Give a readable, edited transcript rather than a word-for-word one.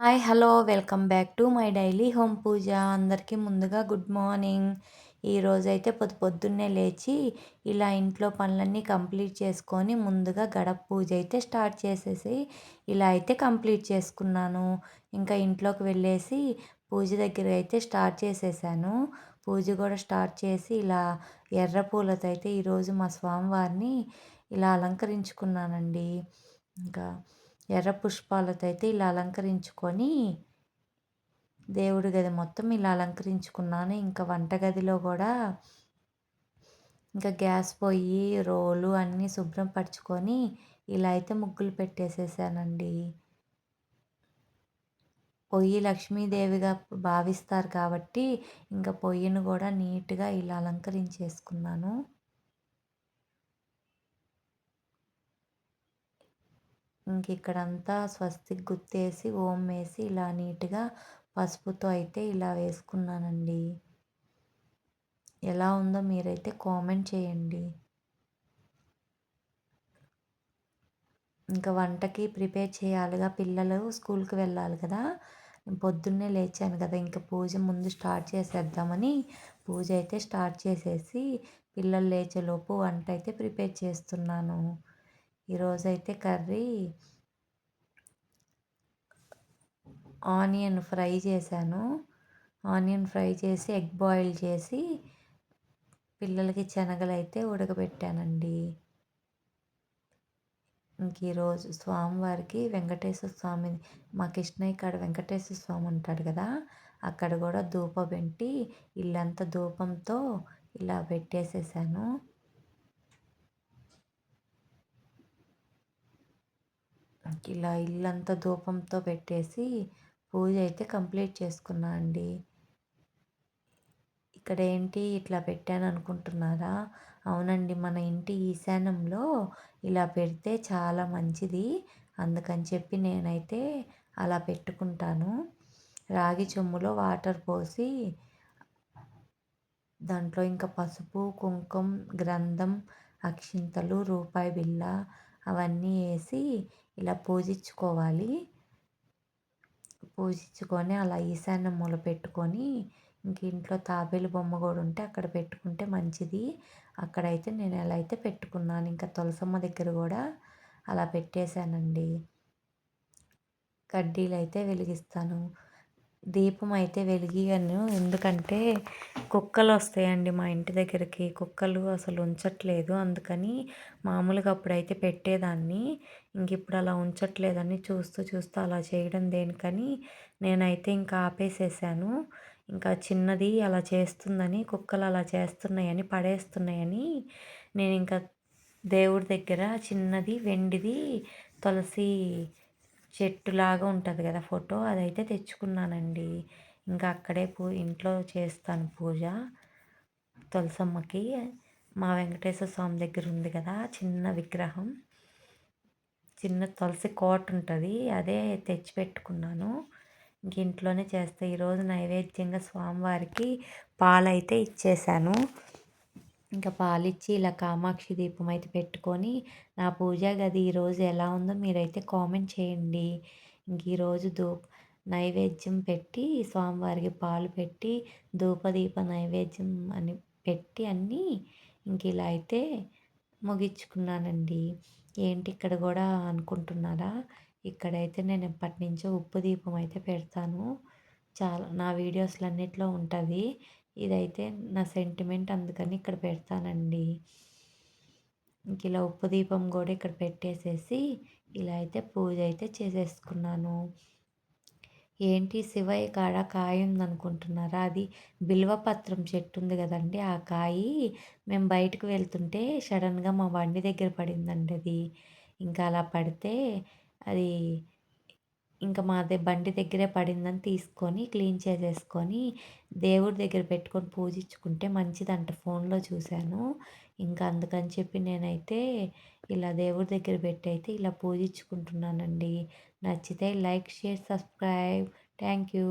Hi! Hello! Welcome back to my daily home puja. అందరికీ ముందుగా good morning. ఈరోజైతే పొద్దున్నే లేచి ఇలా ఇంట్లో పనులన్నీ కంప్లీట్ చేసుకొని ముందుగా గడప పూజ అయితే స్టార్ట్ చేసేసి ఇలా అయితే కంప్లీట్ చేసుకున్నాను. ఇంకా ఇంట్లోకి వెళ్ళేసి పూజ దగ్గర అయితే స్టార్ట్ చేసేసాను. పూజ కూడా స్టార్ట్ చేసి ఇలా ఎర్ర పూలతో అయితే ఈరోజు మా స్వామివారిని ఇలా అలంకరించుకున్నానండి. ఇంకా ఎర్ర పుష్పాలతో అయితే ఇలా అలంకరించుకొని దేవుడి గది మొత్తం ఇలా అలంకరించుకున్నాను. ఇంకా వంటగదిలో కూడా ఇంకా గ్యాస్ పొయ్యి, రోలు అన్నీ శుభ్రం పరుచుకొని ఇలా అయితే ముగ్గులు పెట్టేసేసానండి. పొయ్యి లక్ష్మీదేవిగా భావిస్తారు కాబట్టి ఇంకా పొయ్యిని కూడా నీట్‌గా ఇలా అలంకరించేసుకున్నాను. ఇక్కడంతా స్వస్తిక్ గుర్తేసి, ఓం వేసి ఇలా నీట్‌గా పసుపుతో అయితే ఇలా వేసుకున్నానండి. ఎలా ఉందో మీరైతే కామెంట్ చేయండి. ఇంకా వంటకి ప్రిపేర్ చేయాలిగా, పిల్లలు స్కూల్‌కి వెళ్ళాలి కదా! పొద్దున్నే లేచాను కదా! ఇంక పూజ ముందు స్టార్ట్ చేసేద్దామని పూజ అయితే స్టార్ట్ చేసేసి, పిల్లలు లేచేలోపు వంట అయితే ప్రిపేర్ చేస్తున్నాను. ఈరోజైతే కర్రీ ఆనియన్ ఫ్రై చేశాను. ఆనియన్ ఫ్రై చేసి, ఎగ్ బాయిల్ చేసి, పిల్లలకి శనగలైతే ఉడకబెట్టానండి. ఈరోజు స్వామివారికి వెంకటేశ్వర స్వామి, మా కృష్ణయ్య కాడ వెంకటేశ్వర స్వామి ఉంటాడు కదా! అక్కడ కూడా ధూపం పెట్టి, ఇల్లంతా ధూపంతో ఇలా పెట్టేసేసాను. ఇలా ఇల్లంతా ధూపంతో పెట్టేసి పూజ అయితే కంప్లీట్ చేసుకున్నా అండి. ఇక్కడేంటి ఇట్లా పెట్టాను అనుకుంటున్నారా? అవునండి, మన ఇంటి ఈశాన్యంలో ఇలా పెడితే చాలా మంచిది. అందుకని చెప్పి నేనైతే అలా పెట్టుకుంటాను. రాగి చెంబులో వాటర్ పోసి దాంట్లో ఇంకా పసుపు, కుంకుమ, గ్రంథం, అక్షింతలు, రూపాయి బిళ్ళ అవన్నీ వేసి ఇలా పూజించుకోవాలి. పూజించుకొని అలా ఈశాన్య మూల పెట్టుకొని, ఇంట్లో తాబేలు బొమ్మ కూడా ఉంటే అక్కడ పెట్టుకుంటే మంచిది. అక్కడైతే నేను ఎలా అయితే పెట్టుకున్నాను. ఇంకా తులసమ్మ దగ్గర కూడా అలా పెట్టేశానండి. కడ్డీలు అయితే వెలిగిస్తాను. దీపం అయితే వెలిగియను, ఎందుకంటే కుక్కలు వస్తాయండి మా ఇంటి దగ్గరికి. కుక్కలు అసలు ఉంచట్లేదు. అందుకని మామూలుగా అప్పుడైతే పెట్టేదాన్ని. ఇప్పుడు అలా ఉంచట్లేదని చూస్తూ చూస్తూ అలా చేయడం దేనికని నేనైతే ఇంకా ఆపేసేసాను. ఇంకా చిన్నది అలా చేస్తుందని, కుక్కలు అలా చేస్తున్నాయని, పడేస్తున్నాయని నేను ఇంకా దేవుడి దగ్గర చిన్నది వెండిది తులసి చెట్టులాగా ఉంటుంది కదా ఫోటో, అదైతే తెచ్చుకున్నానండి. ఇంకా అక్కడే ఇంట్లో చేస్తాను పూజ తులసమ్మకి. మా వెంకటేశ్వర స్వామి దగ్గర ఉంది కదా చిన్న విగ్రహం, చిన్న తులసి కోట ఉంటుంది, అదే తెచ్చిపెట్టుకున్నాను. ఇంట్లోనే చేస్తా. ఈరోజు నైవేద్యంగా స్వామివారికి పాలైతే ఇచ్చేసాను. ఇంకా పాలిచ్చి ఇలా కామాక్షి దీపం అయితే పెట్టుకొని, నా పూజా గది ఈరోజు ఎలా ఉందో మీరైతే కామెంట్ చేయండి. ఈరోజు నైవేద్యం పెట్టి, స్వామివారికి పాలు పెట్టి, ధూపదీప నైవేద్యం అని పెట్టి అన్నీ ఇలా అయితే ముగించుకున్నానండి. ఏంటి ఇక్కడ కూడా అనుకుంటున్నారా? ఇక్కడైతే నేను ఎప్పటినుంచో ఉప్పు దీపం అయితే పెడతాను. చాలా నా వీడియోస్‌లో అన్నిట్లో ఉంటుంది. ఇదైతే నా సెంటిమెంట్, అందుకని ఇక్కడ పెడతానండి. ఇలా ఉప్పు దీపం కూడా ఇక్కడ పెట్టేసేసి ఇలా అయితే పూజ అయితే చేసేసుకున్నాను. ఏంటి శివయ్య కాడ కాయ ఉందనుకుంటున్నారా? అది బిల్వపత్రం చెట్టు ఉంది కదండి, ఆ కాయి మేము బయటకు వెళ్తుంటే సడన్గా మా బండి దగ్గర పడిందండి అది. ఇంకా అలా పడితే అది ఇంకా బండి దగ్గరే పడిందని తీసుకొని క్లీన్ చేసేసుకొని దేవుడి దగ్గర పెట్టుకొని పూజించుకుంటే మంచిదంట, ఫోన్లో చూశాను. ఇంకా అందుకని చెప్పి నేనైతే ఇలా దేవుడి దగ్గర పెట్టి అయితే ఇలా పూజించుకుంటున్నానండి. నచ్చితే like, share, subscribe. Thank you.